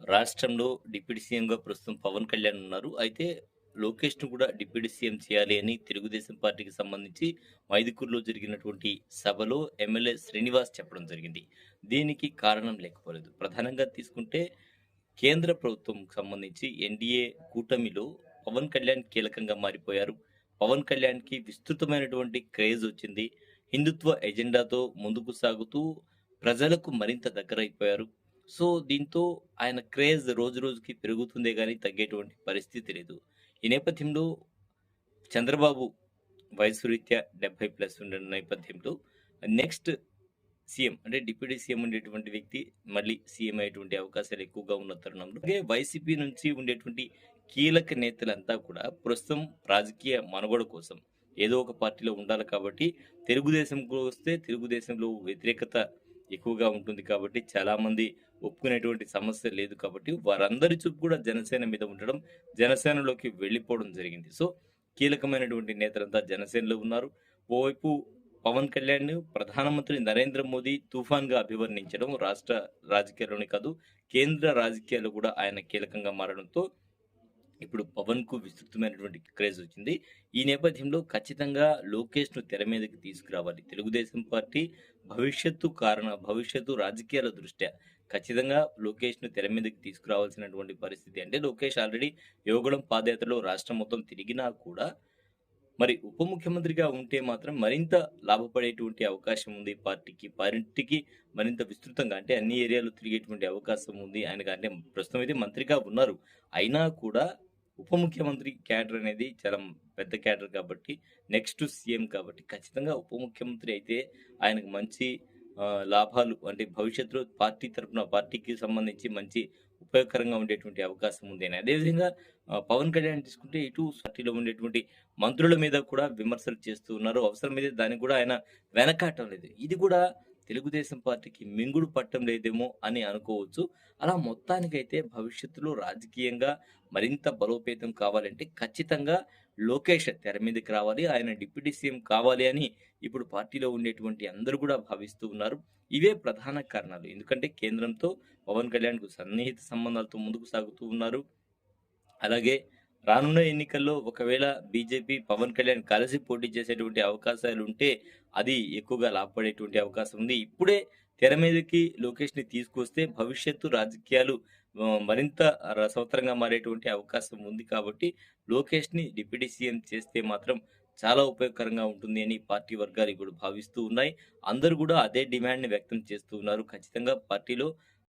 రాష్ట్రంలో డిప్యూటీ సీఎంగా ప్రస్తుతం పవన్ కళ్యాణ్ ఉన్నారు. అయితే లోకేష్‌ను కూడా డిప్యూటీ సీఎం చేయాలి అని తెలుగుదేశం పార్టీకి సంబంధించి మైదుకూరులో జరిగినటువంటి సభలో ఎమ్మెల్యే శ్రీనివాస్ చెప్పడం జరిగింది. దీనికి కారణం లేకపోలేదు. ప్రధానంగా తీసుకుంటే కేంద్ర ప్రభుత్వంకి సంబంధించి ఎన్‌డీఏ కూటమిలో పవన్ కళ్యాణ్ కీలకంగా మారిపోయారు. పవన్ కళ్యాణ్‌కి విస్తృతమైనటువంటి క్రేజ్ వచ్చింది. హిందుత్వ ఎజెండాతో ముందుకు సాగుతూ ప్రజలకు మరింత దగ్గరైపోయారు. సో, దీంతో ఆయన క్రేజ్ రోజురోజుకి పెరుగుతుందే గానీ తగ్గేటువంటి పరిస్థితి లేదు. ఈ నేపథ్యంలో చంద్రబాబు వయసు రీత్యా 70+ ఉన్న నేపథ్యంలో నెక్స్ట్ సీఎం అంటే డిప్యూటీ సీఎం ఉండేటువంటి వ్యక్తి మళ్ళీ సీఎం అయ్యేటువంటి అవకాశాలు ఎక్కువగా ఉన్న తరుణంలో అలాగే వైసీపీ నుంచి ఉండేటువంటి కీలక నేతలంతా కూడా ప్రస్తుతం రాజకీయ మనుగడ కోసం ఏదో ఒక పార్టీలో ఉండాలి కాబట్టి తెలుగుదేశంకు వస్తే తెలుగుదేశంలో వ్యతిరేకత ఎక్కువగా ఉంటుంది కాబట్టి చాలా మంది ఒప్పుకునేటువంటి సమస్య లేదు కాబట్టి వారందరి చూపు కూడా జనసేన మీద ఉండడం జనసేనలోకి వెళ్ళిపోవడం జరిగింది. సో కీలకమైనటువంటి నేతలంతా జనసేనలో ఉన్నారు. ఓవైపు పవన్ కళ్యాణ్ ప్రధానమంత్రి నరేంద్ర మోదీ తుఫాన్‌గా అభివర్ణించడం రాష్ట్ర రాజకీయాల్లోనే కాదు, కేంద్ర రాజకీయాల్లో కూడా ఆయన కీలకంగా మారడంతో ఇప్పుడు పవన్‌కు విస్తృతమైనటువంటి క్రేజ్ వచ్చింది. ఈ నేపథ్యంలో ఖచ్చితంగా లోకేష్‌ను తెర మీదకి తీసుకురావాలి. తెలుగుదేశం పార్టీ భవిష్యత్తు రాజకీయాల దృష్ట్యా ఖచ్చితంగా లోకేష్‌ను తెర మీదకి తీసుకురావాల్సినటువంటి పరిస్థితి. అంటే లోకేష్ ఆల్రెడీ యువగళం పాదయాత్రలో రాష్ట్రం మొత్తం తిరిగినా కూడా మరి ఉప ముఖ్యమంత్రిగా ఉంటే మాత్రం మరింత లాభపడేటువంటి అవకాశం ఉంది పార్టీకి. పార్టీకి మరింత విస్తృతంగా అంటే అన్ని ఏరియాలో తిరిగేటువంటి అవకాశం ఉంది. ఆయనకు అంటే ప్రస్తుతం అయితే మంత్రిగా ఉన్నారు. అయినా కూడా ఉప ముఖ్యమంత్రి క్యాడర్ అనేది చాలా పెద్ద క్యాడర్ కాబట్టి నెక్స్ట్ సీఎం కాబట్టి ఖచ్చితంగా ఉప ముఖ్యమంత్రి అయితే ఆయనకు మంచి లాభాలు అంటే భవిష్యత్తులో పార్టీ తరపున పార్టీకి సంబంధించి మంచి ఉపయోగకరంగా ఉండేటువంటి అవకాశం ఉంది అని. అదేవిధంగా పవన్ కళ్యాణ్ తీసుకుంటే ఇటు పార్టీలో ఉండేటువంటి మంత్రుల మీద కూడా విమర్శలు చేస్తూ ఉన్నారు. అవసరమైతే దానికి కూడా ఆయన వెనకాడటం లేదు. ఇది కూడా తెలుగుదేశం పార్టీకి మింగుడు పట్టం లేదేమో అని అనుకోవచ్చు. అలా మొత్తానికైతే భవిష్యత్తులో రాజకీయంగా మరింత బలోపేతం కావాలంటే ఖచ్చితంగా లోకేష్ తెర మీదకి రావాలి. ఆయన డిప్యూటీ సీఎం కావాలి అని ఇప్పుడు పార్టీలో ఉండేటువంటి అందరూ కూడా భావిస్తూ ఉన్నారు. ఇవే ప్రధాన కారణాలు. ఎందుకంటే కేంద్రంతో పవన్ కళ్యాణ్‌కు సన్నిహిత సంబంధాలతో ముందుకు సాగుతూ ఉన్నారు. అలాగే రానున్న ఎన్నికల్లో ఒకవేళ బీజేపీ, పవన్ కళ్యాణ్ కలిసి పోటీ చేసేటువంటి అవకాశాలుంటే అది ఎక్కువగా లాభపడేటువంటి అవకాశం ఉంది. ఇప్పుడే తెర మీదకి లోకేష్‌ని తీసుకొస్తే భవిష్యత్తు రాజకీయాలు మరింత రసవత్తరంగా మారేటువంటి అవకాశం ఉంది కాబట్టి లోకేష్‌ని డిప్యూటీ సీఎం చేస్తే మాత్రం చాలా ఉపయోగకరంగా ఉంటుంది అని పార్టీ వర్గాలు ఇప్పుడు భావిస్తూ ఉన్నాయి. అందరూ కూడా అదే డిమాండ్‌ని వ్యక్తం చేస్తూ ఉన్నారు. ఖచ్చితంగా పార్టీలో